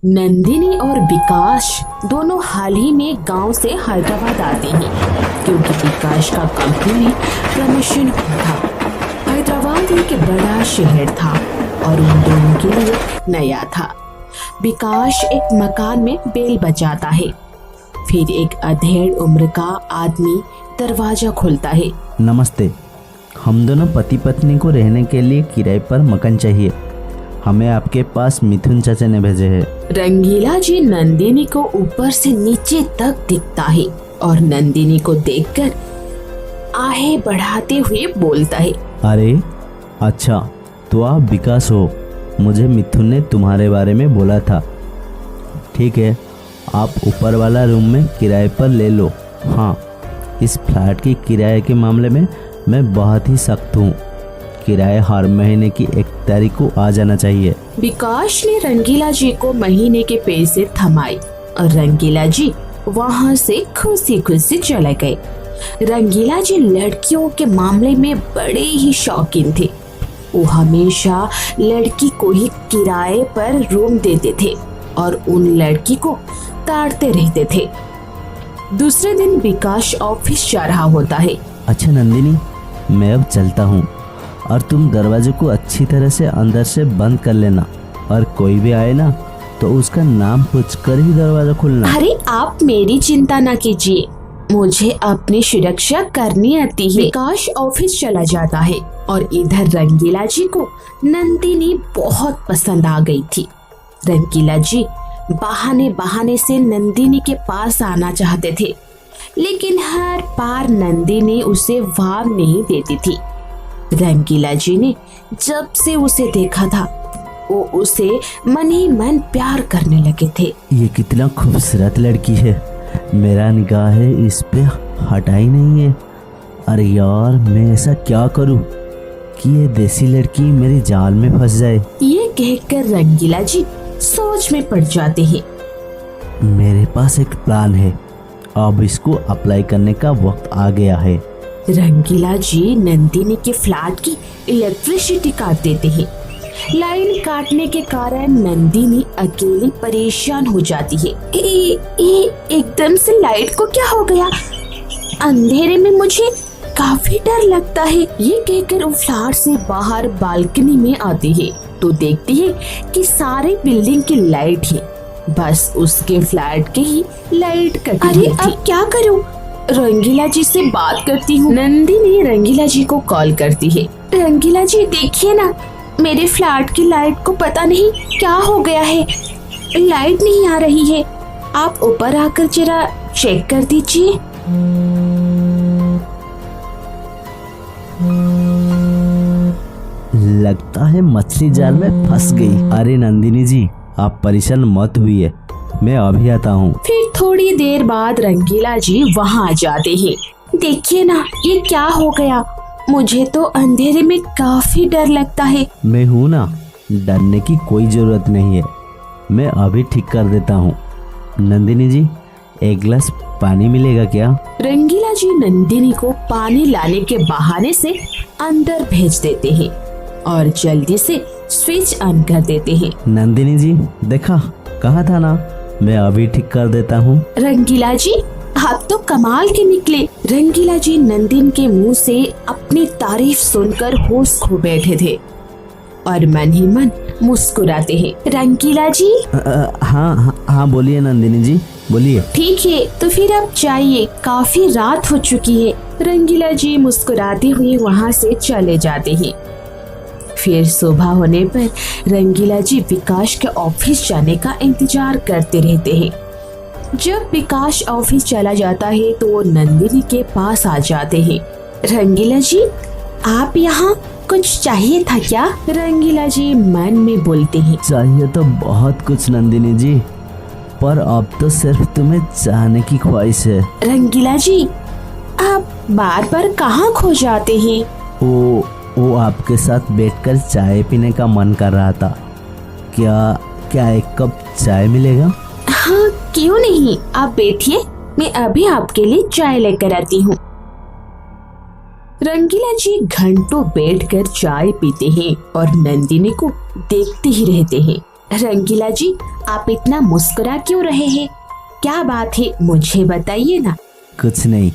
नंदिनी और विकास दोनों हाल ही में गांव से हैदराबाद आते हैं क्योंकि विकास का कंपनी में प्रमोशन हुआ था। हैदराबाद एक बड़ा शहर था और उन दोनों के लिए नया था। विकास एक मकान में बेल बजाता है। फिर एक अधेड़ उम्र का आदमी दरवाजा खोलता है। नमस्ते, हम दोनों पति पत्नी को रहने के लिए किराए पर मकान चाहिए। हमें आपके पास मिथुन चाचा ने भेजे हैं। रंगीला जी नंदिनी को ऊपर से नीचे तक दिखता है और नंदिनी को देखकर आहें बढ़ाते हुए बोलता है, अरे अच्छा, तो आप विकास हो। मुझे मिथुन ने तुम्हारे बारे में बोला था। ठीक है, आप ऊपर वाला रूम में किराए पर ले लो। हाँ, इस फ्लैट की किराए के मामले में मैं बहुत ही सख्त हूँ। किराया हर महीने की 1 तारीख को आ जाना चाहिए। विकास ने रंगीला जी को महीने के पैसे थमाए और रंगीला जी वहाँ से खुशी खुशी चले गए। रंगीला जी लड़कियों के मामले में बड़े ही शौकीन थे। वो हमेशा लड़की को ही किराए पर रूम देते थे और उन लड़की को ताड़ते रहते थे। दूसरे दिन विकास ऑफिस जा रहा होता है। अच्छा नंदिनी, मैं अब चलता हूँ और तुम दरवाजे को अच्छी तरह से अंदर से बंद कर लेना और कोई भी आए ना तो उसका नाम पूछकर ही दरवाजा खोलना। अरे आप मेरी चिंता न कीजिए, मुझे अपनी सुरक्षा करनी आती है। विकास ऑफिस चला जाता है और इधर रंगीला जी को नंदिनी बहुत पसंद आ गई थी। रंगीला जी बहाने बहाने से नंदिनी के पास आना चाहते थे, लेकिन हर बार नंदिनी उसे वाव नहीं देती थी। रंगीला जी ने जब से उसे देखा था वो उसे मन ही मन प्यार करने लगे थे। ये कितना खूबसूरत लड़की है, मेरा निगाह है इस पे हटा ही नहीं है। अरे यार, मैं ऐसा क्या करूं कि ये देसी लड़की मेरे जाल में फंस जाए। ये कहकर रंगीला जी सोच में पड़ जाते हैं। मेरे पास एक प्लान है, अब इसको अप्लाई करने का वक्त आ गया है। रंगीला जी नंदिनी के फ्लैट की इलेक्ट्रिसिटी काट देते हैं। लाइन काटने के कारण नंदिनी अकेली परेशान हो जाती है। एकदम से लाइट को क्या हो गया? अंधेरे में मुझे काफी डर लगता है। ये कहकर वो फ्लैट से बाहर बालकनी में आती है तो देखती है कि सारे बिल्डिंग की लाइट है, बस उसके फ्लैट के ही लाइट कटी हुई थी। अरे अब क्या करूं? रंगीला जी से बात करती हूँ। नंदिनी रंगीला जी को कॉल करती है। रंगीला जी देखिए ना, मेरे फ्लैट की लाइट को पता नहीं क्या हो गया है, लाइट नहीं आ रही है। आप ऊपर आकर जरा चेक कर दीजिए। लगता है मछली जाल में फंस गई। अरे नंदिनी जी, आप परेशान मत हुई, मैं अभी आता हूँ। फिर थोड़ी देर बाद रंगीला जी वहाँ आ जाते हैं। देखिए ना, ये क्या हो गया? मुझे तो अंधेरे में काफी डर लगता है। मैं हूँ ना, डरने की कोई जरूरत नहीं है, मैं अभी ठीक कर देता हूँ। नंदिनी जी, 1 गिलास पानी मिलेगा क्या? रंगीला जी नंदिनी को पानी लाने के बहाने से अंदर भेज देते हैं और जल्दी से स्विच ऑन कर देते हैं। नंदिनी जी, देखा, कहा था ना, मैं अभी ठीक कर देता हूँ। रंगीला जी, आप तो कमाल के निकले। रंगीला जी नंदिनी के मुंह से अपनी तारीफ सुनकर होश खो बैठे थे और मन ही मन मुस्कुराते हैं। रंगीला जी, हाँ बोलिए नंदिनी जी, बोलिए। ठीक है, तो फिर आप जाइए, काफी रात हो चुकी है। रंगीला जी मुस्कुराते हुए वहाँ से चले जाते हैं। फिर सुबह होने पर रंगीला जी विकास के ऑफिस जाने का इंतजार करते रहते हैं। जब विकास ऑफिस चला जाता है तो वो नंदिनी के पास आ जाते हैं। रंगीला जी, आप यहाँ कुछ चाहिए था क्या? रंगीला जी मन में बोलते हैं। चाहिए तो बहुत कुछ नंदिनी जी, पर अब तो सिर्फ तुम्हें चाहने की ख्वाहिश है। रंगीला जी, आप बार बार कहाँ खो जाते हैं? वो आपके साथ बैठकर चाय पीने का मन कर रहा था। क्या 1 कप चाय मिलेगा? हाँ, क्यों नहीं, आप बैठिए, मैं अभी आपके लिए चाय लेकर आती हूँ। रंगीला जी घंटों बैठकर चाय पीते हैं और नंदिनी को देखते ही रहते हैं। रंगीला जी आप इतना मुस्कुरा क्यों रहे हैं? क्या बात है, मुझे बताइए ना। कुछ नहीं,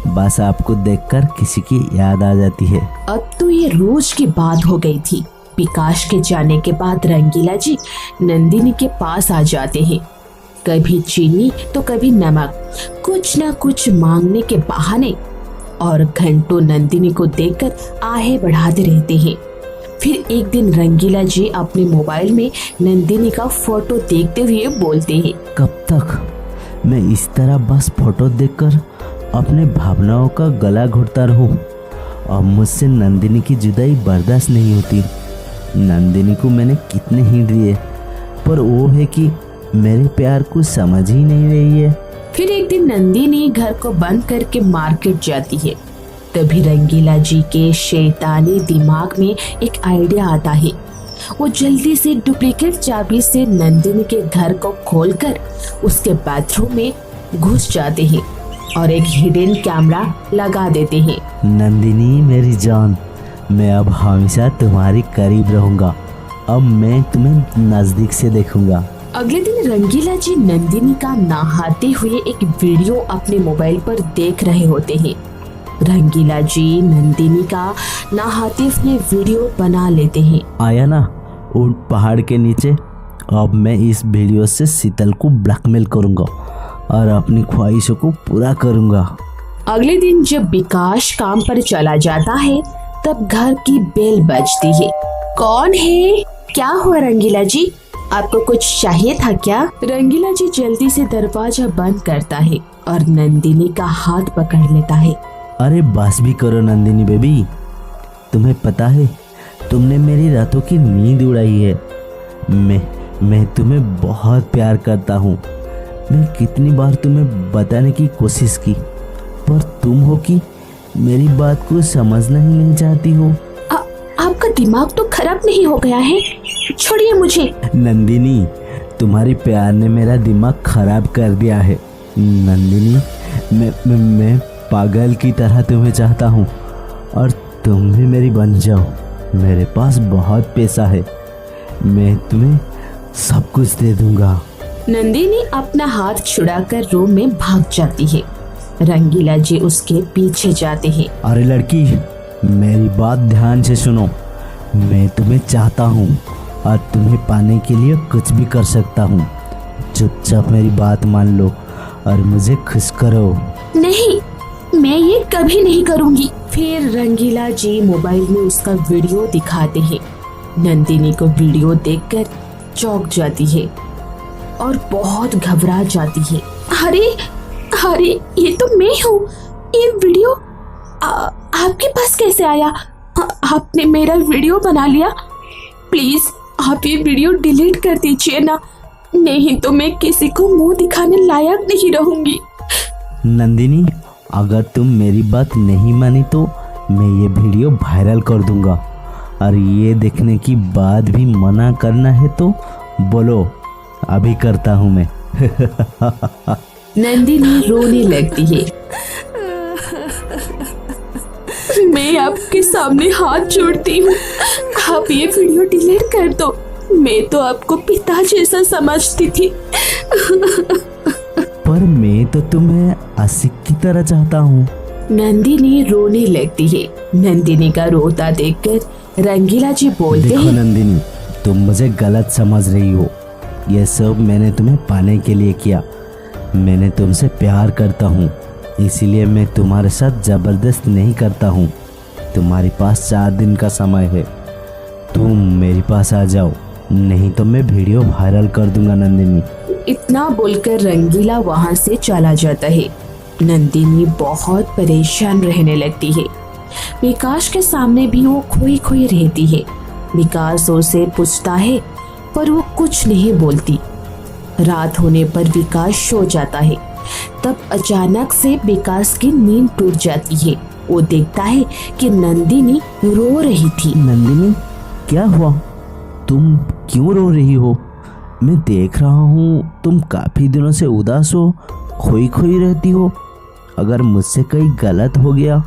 बस आपको देखकर किसी की याद आ जाती है। अब तो ये रोज की बात हो गई थी। विकास के जाने के बाद रंगीला जी नंदिनी के पास आ जाते हैं। कभी चीनी तो कभी नमक, कुछ ना कुछ मांगने के बहाने, और घंटों नंदिनी को देखकर आहें बढ़ाते रहते हैं। फिर एक दिन रंगीला जी अपने मोबाइल में नंदिनी का फोटो देखते हुए बोलते हैं, कब तक मैं इस तरह बस फोटो देखकर अपने भावनाओं का गला घोटता रहूं? अब मुझसे नंदिनी की जुदाई बर्दाश्त नहीं होती। नंदिनी को मैंने कितने हिंट दिए, पर वो है कि मेरे प्यार को समझ ही नहीं रही है। फिर एक दिन नंदिनी घर को बंद करके मार्केट जाती है। तभी रंगीला जी के शैतानी दिमाग में एक आइडिया आता है। वो जल्दी से डुप्लीकेट चाबी से नंदिनी के घर को खोलकर उसके बाथरूम में घुस जाते हैं और एक हिडन कैमरा लगा देते हैं। नंदिनी मेरी जान, मैं अब हमेशा तुम्हारी करीब रहूंगा। अब मैं तुम्हें नजदीक से देखूंगा। अगले दिन रंगीला जी नंदिनी का नहाते हुए एक वीडियो अपने मोबाइल पर देख रहे होते हैं। रंगीला जी नंदिनी का नहाते हुए वीडियो बना लेते हैं। आया ना उन पहाड़ के नीचे। अब मैं इस वीडियो से शीतल को ब्लैकमेल करूंगा और अपनी ख्वाहिशों को पूरा करूंगा। अगले दिन जब विकास काम पर चला जाता है तब घर की बेल बजती है। कौन है? क्या हुआ रंगीला जी, आपको कुछ चाहिए था क्या? रंगीला जी जल्दी से दरवाजा बंद करता है और नंदिनी का हाथ पकड़ लेता है। अरे बस भी करो नंदिनी बेबी, तुम्हें पता है तुमने मेरी रातों की नींद उड़ाई है। मैं तुम्हें बहुत प्यार करता हूँ। मैं कितनी बार तुम्हें बताने की कोशिश की, पर तुम हो कि मेरी बात को समझना ही नहीं चाहती हो। आपका दिमाग तो खराब नहीं हो गया है? छोड़िए मुझे। नंदिनी, तुम्हारी प्यार ने मेरा दिमाग खराब कर दिया है। नंदिनी, मैं पागल की तरह तुम्हें चाहता हूँ और तुम भी मेरी बन जाओ। मेरे पास बहुत पैसा है, मैं तुम्हें सब कुछ दे दूंगा। नंदिनी अपना हाथ छुड़ाकर रूम में भाग जाती है। रंगीला जी उसके पीछे जाते हैं। अरे लड़की, मेरी बात ध्यान से सुनो। मैं तुम्हें चाहता हूँ और तुम्हें पाने के लिए कुछ भी कर सकता हूँ। चुपचाप मेरी बात मान लो और मुझे खुश करो। नहीं, मैं ये कभी नहीं करूँगी। फिर रंगीला जी मोबाइल में उसका वीडियो दिखाते हैं। नंदिनी को वीडियो देखकर चौंक जाती है और बहुत घबरा जाती है। अरे ये तो मैं हूँ। ये वीडियो आपके पास कैसे आया? आपने मेरा वीडियो बना लिया। प्लीज आप ये वीडियो डिलीट कर दीजिए ना, नहीं तो मैं किसी को मुंह दिखाने लायक नहीं रहूंगी। नंदिनी, अगर तुम मेरी बात नहीं मानी तो मैं ये वीडियो वायरल कर दूंगा, और ये देखने की बाद भी मना करना है तो बोलो, अभी करता हूँ मैं। नंदिनी रोने लगती है। मैं आपके सामने हाथ जोड़ती हूँ, आप ये वीडियो डिलीट कर दो। मैं तो आपको पिता जैसा समझती थी। पर मैं तो तुम्हें आशिक की तरह चाहता हूँ। नंदिनी रोने लगती है। नंदिनी का रोता देखकर रंगीला जी बोलते हैं, देखो नंदिनी, तुम मुझे गलत समझ रही हो। यह सब मैंने तुम्हें पाने के लिए किया। मैंने तुमसे प्यार करता हूँ, इसीलिए मैं तुम्हारे साथ जबरदस्त नहीं करता हूँ। तुम्हारे पास 4 दिन का समय है, तुम मेरे पास आ जाओ, नहीं तो मैं वीडियो वायरल कर दूंगा। नंदिनी, इतना बोलकर रंगीला वहाँ से चला जाता है। नंदिनी बहुत परेशान रहने लगती है। विकास के सामने भी वो खोई खोई रहती है। विकास उसे पूछता है पर वो कुछ नहीं बोलती। रात होने पर विकास सो जाता है। तब अचानक से विकास की नींद टूट जाती है। वो देखता है कि नंदिनी रो रही थी। नंदिनी, क्या हुआ? तुम क्यों रो रही हो? मैं देख रहा हूँ तुम काफी दिनों से उदास हो, खोई खोई रहती हो। अगर मुझसे कहीं गलत हो गया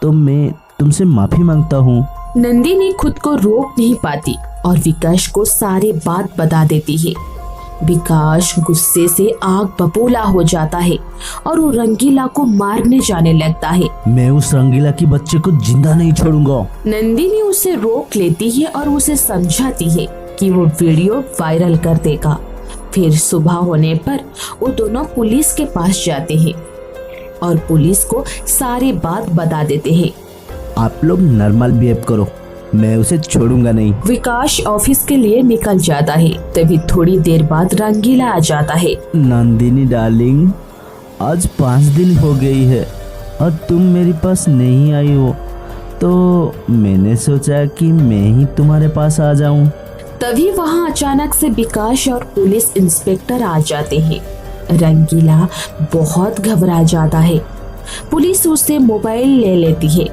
तो मैं तुमसे माफी मांगता हूँ। नंदिनी खुद को रोक नहीं पाती और विकास को सारी बात बता देती है। विकास गुस्से से आग बबूला हो जाता है और वो रंगीला को मारने जाने लगता है। मैं उस रंगीला की बच्चे को जिंदा नहीं छोड़ूंगा। नंदिनी उसे रोक लेती है और उसे समझाती है कि वो वीडियो वायरल कर देगा। फिर सुबह होने पर वो दोनों पुलिस के पास जाते हैं और पुलिस को सारी बात बता देते हैं। आप लोग नॉर्मल बिहेव करो, मैं उसे छोड़ूंगा नहीं। विकास ऑफिस के लिए निकल जाता है। तभी थोड़ी देर बाद रंगीला आ जाता है। नंदिनी डार्लिंग, आज 5 दिन हो गई है और तुम मेरे पास नहीं आई हो, तो मैंने सोचा कि मैं ही तुम्हारे पास आ जाऊं। तभी वहां अचानक से विकास और पुलिस इंस्पेक्टर आ जाते हैं। रंगीला बहुत घबरा जाता है। पुलिस उससे मोबाइल ले लेती है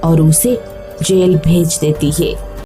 और उसे जेल भेज देती है।